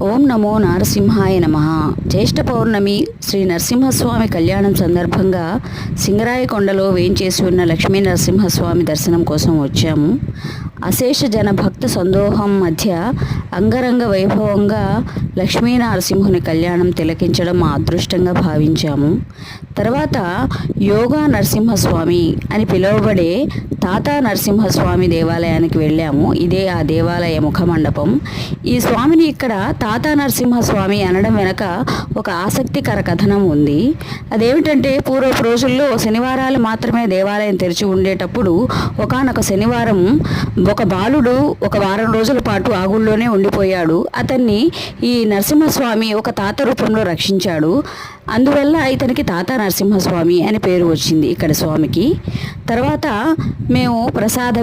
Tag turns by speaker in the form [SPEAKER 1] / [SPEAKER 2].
[SPEAKER 1] ఓం నమో నారసింహాయ నమః. జ్యేష్ఠ పౌర్ణమి శ్రీ నరసింహస్వామి కళ్యాణం సందర్భంగా సింగరాయకొండలో వేంచేసి ఉన్న లక్ష్మీ నరసింహస్వామి దర్శనం కోసం వచ్చాము. అశేష జన భక్త సందోహం మధ్య అంగరంగ వైభవంగా లక్ష్మీ నరసింహుని కళ్యాణం తిలకించడం మా అదృష్టంగా భావించాము. తర్వాత యోగా నరసింహస్వామి అని పిలువబడే తాతా నరసింహస్వామి దేవాలయానికి వెళ్ళాము. ఇదే ఆ దేవాలయ ముఖమండపం. ఈ స్వామిని ఇక్కడ తాతా నరసింహస్వామి అనడం వెనక ఒక ఆసక్తికర కథనం ఉంది. అదేమిటంటే పూర్వపు రోజుల్లో శనివారాలు మాత్రమే దేవాలయం తెరిచి ఉండేటప్పుడు ఒకానొక శనివారం ఒక బాలుడు ఒక వారం రోజుల పాటు ఆ గుళ్ళోనే ఉండిపోయాడు. అతన్ని ఈ నరసింహస్వామి ఒక తాత రూపంలో రక్షించాడు. అందువల్ల ఇతనికి తాతా నరసింహస్వామి అని పేరు వచ్చింది ఇక్కడ స్వామికి. తర్వాత మేము ప్రసాద